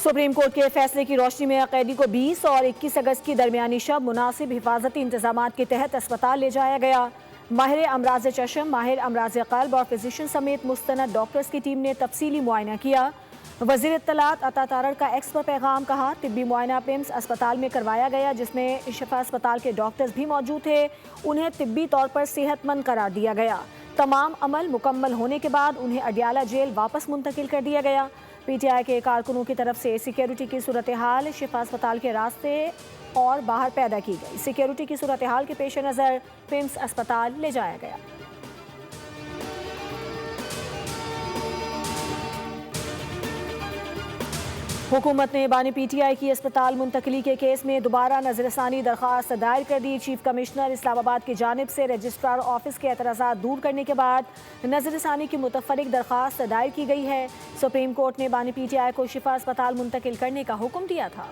Supreme court के फैसले की रोशनी में कैदी को 20 और 21 अगस्त की दरमियानी शब मुनासिब हिफाजती इंतजाम के तहत अस्पताल ले जाया गया। माहिर अमराज चशम, माहिर अमराज क़ल्ब और फिजिशियन समेत मुस्तनद डॉक्टर्स की टीम ने तफसीली मुआयना किया। वज़ीर इत्तलात अता तारड़ का एक्स पर पैगाम कहा, तिब्बी मुआयना पिम्स अस्पताल में करवाया गया जिसमें शिफा अस्पताल के डॉक्टर्स भी मौजूद थे। उन्हें तिब्बी तौर पर सेहतमंद करार दिया गया। तमाम अमल मुकम्मल होने के बाद उन्हें अडियाला जेल वापस मुंतकिल कर दिया गया। पीटीआई के कारकुनों की तरफ से सिक्योरिटी की सूरत हाल शिफा अस्पताल के रास्ते और बाहर पैदा की गई। सिक्योरिटी की सूरत हाल के पेश नज़र पिम्स अस्पताल ले जाया गया। हुकूमत ने बानी पीटीआई की अस्पताल मुंतकली के केस में दोबारा नजरसानी दरख्वास्त दायर कर दी। चीफ कमिश्नर इस्लामाबाद की जानिब से रजिस्ट्रार ऑफिस के एतराज़ात दूर करने के बाद नजरसानी की मुतफरिक दरख्वास्त दायर की गई है। सुप्रीम कोर्ट ने बानी पीटीआई को शिफा अस्पताल मुंतकिल करने का हुक्म दिया था।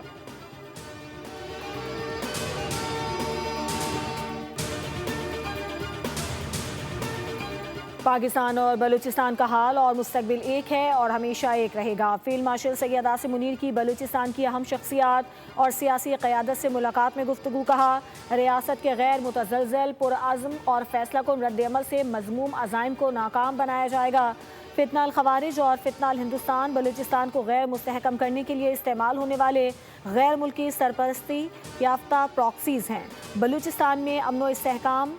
पाकिस्तान और बलूचिस्तान का हाल और मुस्तकबिल एक है और हमेशा एक रहेगा। फील्ड मार्शल सैयद आसिम मुनीर की बलूचिस्तान की अहम शख्सियात और सियासी क़यादत से मुलाकात में गुफ्तगू। कहा, रियासत के गैर मुतज़लज़ल पुरअज़्म और फैसला कुन रद्द-ए-अमल से मज़मूम अज़ाइम को नाकाम बनाया जाएगा। फितनाल ख़वारिज और फितनाल हिंदुस्तान बलूचिस्तान को गैर मुस्तहकम करने के लिए इस्तेमाल होने वाले गैर मुल्की सरपरस्ती याफ्ता प्रॉक्सीज़ हैं। बलूचिस्तान में अमन व इस्तेहकाम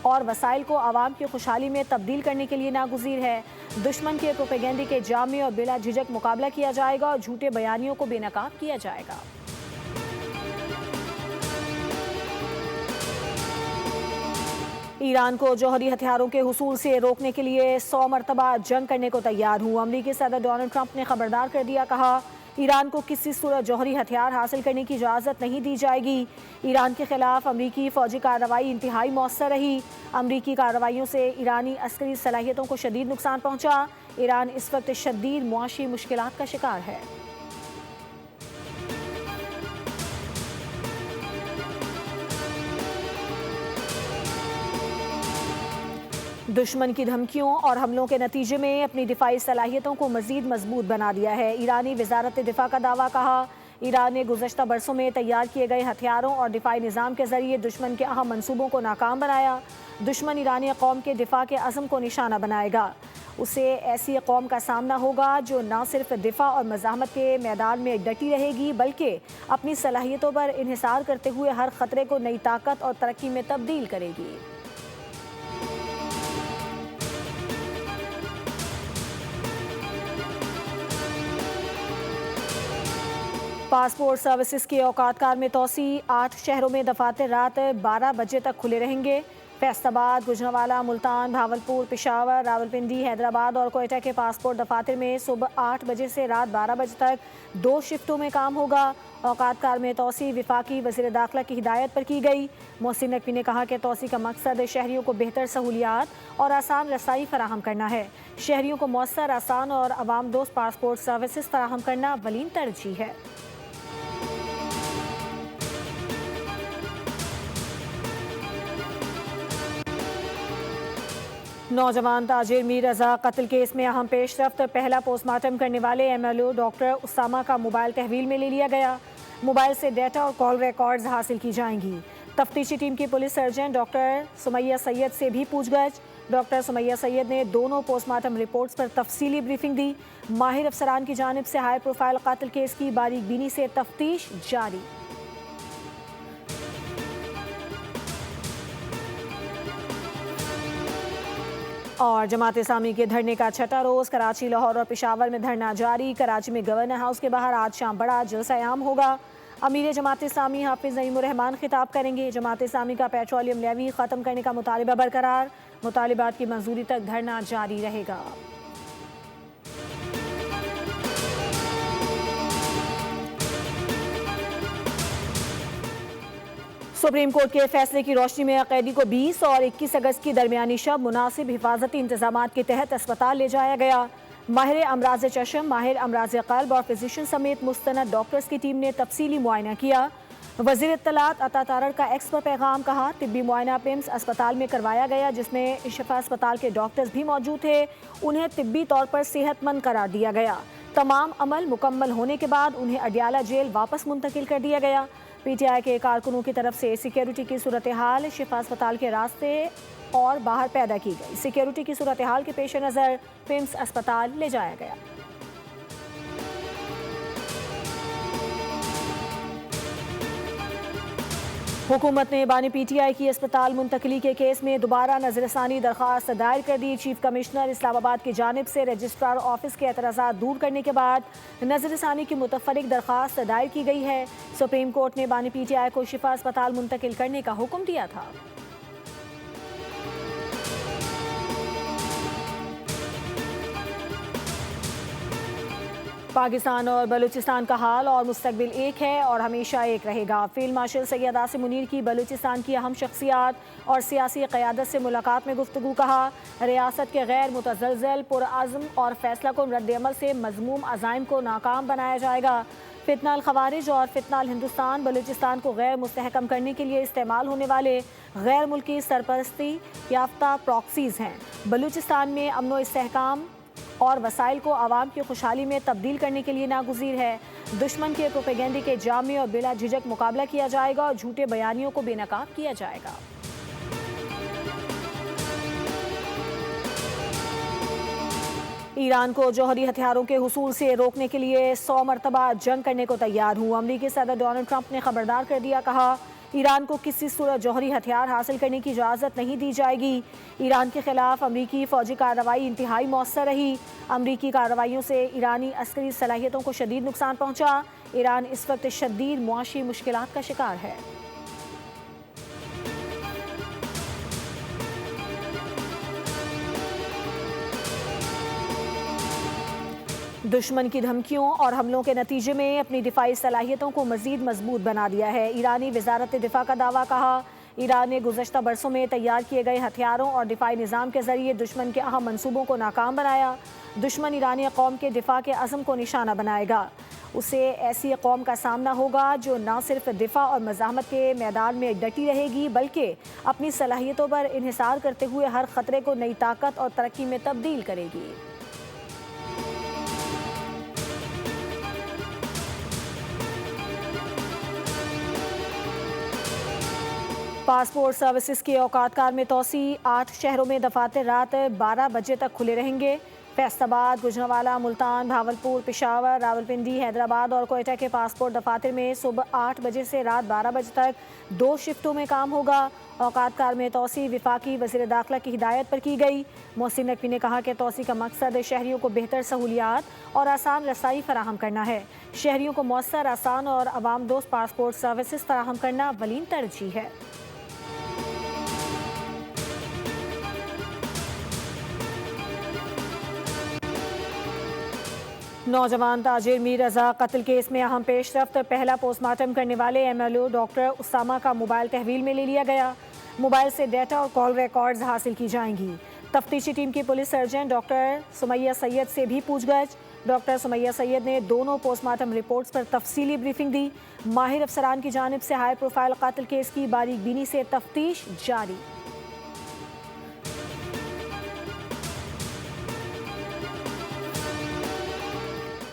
और वसाइल को आवाम की खुशहाली में तब्दील करने के लिए नागुज़ीर है। दुश्मन के प्रोपेगेंडे के जामे और बिला झिझक मुकाबला किया जाएगा और झूठे बयानियों को बेनकाब किया जाएगा। ईरान को जौहरी हथियारों के हुसूल से रोकने के लिए 100 मरतबा जंग करने को तैयार हूँ। अमरीकी सदर डोनाल्ड ट्रंप ने खबरदार कर दिया। कहा, ईरान को किसी सूरत जौहरी हथियार हासिल करने की इजाज़त नहीं दी जाएगी। ईरान के खिलाफ अमरीकी फ़ौजी कार्रवाई इंतहाई मौसर रही। अमरीकी कार्रवाइयों से ईरानी अस्करी सलाहियतों को शदीद नुकसान पहुँचा। ईरान इस वक्त शदीद मुआशी मुश्किलात का शिकार है। दुश्मन की धमकियों और हमलों के नतीजे में अपनी दिफाई सलाहियतों को मज़ीद मजबूत बना दिया है। ईरानी वज़ारत दिफा का दावा। कहा, ईरान ने गुज़श्ता बरसों में तैयार किए गए हथियारों और दिफाई निज़ाम के ज़रिए दुश्मन के अहम मनसूबों को नाकाम बनाया। दुश्मन ईरानी कौम के दिफा के अज़म को निशाना बनाएगा। उसे ऐसी कौम का सामना होगा जो न सिर्फ दिफा और मज़ाहमत के मैदान में डटी रहेगी बल्कि अपनी सलाहियतों पर इन्हिसार करते हुए हर ख़तरे को नई ताकत और तरक्की में तब्दील करेगी। पासपोर्ट सर्विसेज के औकातकार में तोसी। 8 शहरों में दफातर रात 12 बजे तक खुले रहेंगे। फैसलाबाद, गुजरांवाला, मुल्तान, भावलपुर, पेशावर, रावलपिंडी, हैदराबाद और कोयटा के पासपोर्ट दफातर में सुबह 8 बजे से रात 12 बजे तक 2 शिफ्टों में काम होगा। औकातकार में तोसी वफाकी वज़ीर दाखिला की हिदायत पर की गई। मोहसिन नकवी ने कहा कि तोसी का मकसद शहरियों को बेहतर सहूलियात और आसान रसाई फराहम करना है। शहरियों को मौसर, आसान और आवाम दोस्त पासपोर्ट सर्विसेज फराहम करना वलीन तरजीह है। नौजवान ताजिर मीर रजा कत्ल केस में अहम पेशरफ्त। पहला पोस्टमार्टम करने वाले एमएलओ डॉक्टर उसामा का मोबाइल तहवील में ले लिया गया। मोबाइल से डेटा और कॉल रिकॉर्ड्स हासिल की जाएंगी। तफ्तीशी टीम की police surgeon doctor Sumaiya Syed से भी पूछगछ। डॉक्टर सुमैया सैयद ने दोनों पोस्टमार्टम रिपोर्ट्स पर तफसीली ब्रीफिंग दी। माहिर अफसरान की जानिब से हाई प्रोफाइल कत्ल केस की बारीक बीनी से तफ्तीश जारी। और जमात इस्लामी के धरने का छठा रोज़ कराची, लाहौर और पेशावर में धरना जारी। कराची में गवर्नर हाउस के बाहर आज शाम बड़ा जलसा-ए-आम होगा। अमीर जमात इस्लामी हाफिज नईमुर रहमान खिताब करेंगे। जमात इस्लामी का पेट्रोलियम लेवी ख़त्म करने का मुतालिबा बरकरार। मुतालिबात की मंजूरी तक धरना जारी रहेगा। सुप्रीम कोर्ट के फैसले की रोशनी में कैदी को 20 और 21 अगस्त की दरमियानी शब मुनासिब हिफाजती इंतजाम के तहत अस्पताल ले जाया गया। माहिर अमराज चशम, माहिर अमराज क़ल्ब और फिजिशियन समेत मुस्तनद डॉक्टर्स की टीम ने तफसीली मुआयना किया। वज़ीर इत्तलात अता तारड़ का एक्स पर पैगाम। कहा, तिब्बी मुआयना पिम्स अस्पताल में करवाया गया जिसमें शिफा अस्पताल के डॉक्टर्स भी मौजूद थे। उन्हें तिब्बी तौर पर सेहतमंद करार दिया गया। تمام عمل مکمل ہونے کے بعد انہیں اڈیالہ جیل واپس منتقل کر دیا گیا۔ پی ٹی آئی کے کارکنوں کی طرف سے سیکیورٹی کی صورتحال شفا اسپتال کے راستے اور باہر پیدا کی گئی۔ سیکیورٹی کی صورتحال کے پیش نظر پیمز اسپتال لے جایا گیا۔ حکومت نے بانی پی ٹی آئی کی اسپتال منتقلی کے کیس میں دوبارہ نظر ثانی درخواست دائر کر دی۔ چیف کمشنر اسلام آباد کی جانب سے رجسٹرار آفس کے اعتراضات دور کرنے کے بعد نظر ثانی کی متفرق درخواست دائر کی گئی ہے۔ سپریم کورٹ نے بانی پی ٹی آئی کو شفا اسپتال منتقل کرنے کا حکم دیا تھا۔ پاکستان اور بلوچستان کا حال اور مستقبل ایک ہے اور ہمیشہ ایک رہے گا۔ فیلڈ مارشل سید عاصم منیر کی بلوچستان کی اہم شخصیات اور سیاسی قیادت سے ملاقات میں گفتگو۔ کہا، ریاست کے غیر متزلزل پرعزم اور فیصلہ کن رد عمل سے مذموم عزائم کو ناکام بنایا جائے گا۔ فتنہ الخوارج اور فتنہ الہندوستان بلوچستان کو غیر مستحکم کرنے کے لیے استعمال ہونے والے غیر ملکی سرپرستی یافتہ پراکسیز ہیں۔ بلوچستان میں امن و استحکام اور وسائل کو عوام کی خوشحالی میں تبدیل کرنے کے لیے ناگزیر ہے۔ دشمن کے پروپیگنڈے کے جامع اور بلا جھجک مقابلہ کیا جائے گا اور جھوٹے بیانیوں کو بے نقاب کیا جائے گا۔ ایران کو جوہری ہتھیاروں کے حصول سے روکنے کے لیے 100 مرتبہ جنگ کرنے کو تیار ہوں۔ امریکی صدر ڈونلڈ ٹرمپ نے خبردار کر دیا۔ کہا، ایران کو کسی صورت جوہری ہتھیار حاصل کرنے کی اجازت نہیں دی جائے گی۔ ایران کے خلاف امریکی فوجی کارروائی انتہائی مؤثر رہی۔ امریکی کارروائیوں سے ایرانی عسکری صلاحیتوں کو شدید نقصان پہنچا۔ ایران اس وقت شدید معاشی مشکلات کا شکار ہے۔ دشمن کی دھمکیوں اور حملوں کے نتیجے میں اپنی دفاعی صلاحیتوں کو مزید مضبوط بنا دیا ہے۔ ایرانی وزارت دفاع کا دعویٰ۔ کہا، ایران نے گزشتہ برسوں میں تیار کیے گئے ہتھیاروں اور دفاعی نظام کے ذریعے دشمن کے اہم منصوبوں کو ناکام بنایا۔ دشمن ایرانی قوم کے دفاع کے عزم کو نشانہ بنائے گا۔ اسے ایسی قوم کا سامنا ہوگا جو نہ صرف دفاع اور مزاحمت کے میدان میں ڈٹی رہے گی بلکہ اپنی صلاحیتوں پر انحصار کرتے ہوئے ہر خطرے کو نئی طاقت اور ترقی میں تبدیل کرے گی۔ پاسپورٹ سروسز کے اوقات کار میں توسیع۔ 8 شہروں میں دفاتر رات 12 بجے تک کھلے رہیں گے۔ فیصل آباد، گوجرانوالہ، ملتان، بھاولپور، پشاور، راولپنڈی، حیدرآباد اور کوئٹہ کے پاسپورٹ دفاتر میں صبح 8 بجے سے رات 12 بجے تک 2 شفٹوں میں کام ہوگا۔ اوقات کار میں توسیع وفاقی وزیر داخلہ کی ہدایت پر کی گئی۔ محسن نقوی نے کہا کہ توسیع کا مقصد شہریوں کو بہتر سہولیات اور آسان رسائی فراہم کرنا ہے۔ شہریوں کو مؤثر، آسان اور عوام دوست پاسپورٹ سروسز فراہم کرنا اولین ترجیح ہے۔ نوجوان تاجر میر رضا قتل کیس میں اہم پیش رفت۔ پہلا پوسٹ مارٹم کرنے والے M L O doctor Osama کا موبائل تحویل میں لے لیا گیا۔ موبائل سے ڈیٹا اور کال ریکارڈز حاصل کی جائیں گی۔ تفتیشی ٹیم کی پولیس سرجن ڈاکٹر سمیہ سید سے بھی پوچھ گچھ۔ ڈاکٹر سمیہ سید نے دونوں پوسٹ مارٹم رپورٹس پر تفصیلی بریفنگ دی۔ ماہر افسران کی جانب سے ہائی پروفائل قاتل کیس کی باریک بینی سے تفتیش جاری۔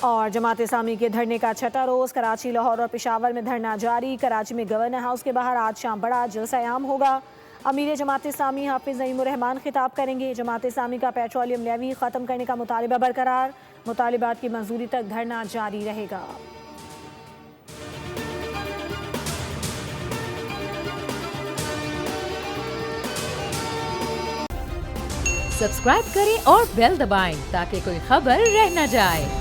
اور جماعت اسلامی کے دھرنے کا 6واں روز کراچی، لاہور اور پشاور میں دھرنا جاری۔ کراچی میں گورنر ہاؤس کے باہر آج شام بڑا جلسہ عام ہوگا۔ امیر جماعت اسلامی حافظ نعیم الرحمان خطاب کریں گے۔ جماعت اسلامی کا پیٹرولیم لیوی ختم کرنے کا مطالبہ برقرار۔ مطالبات کی منظوری تک دھرنا جاری رہے گا۔ سبسکرائب کریں اور بیل دبائیں تاکہ کوئی خبر رہ نہ جائے۔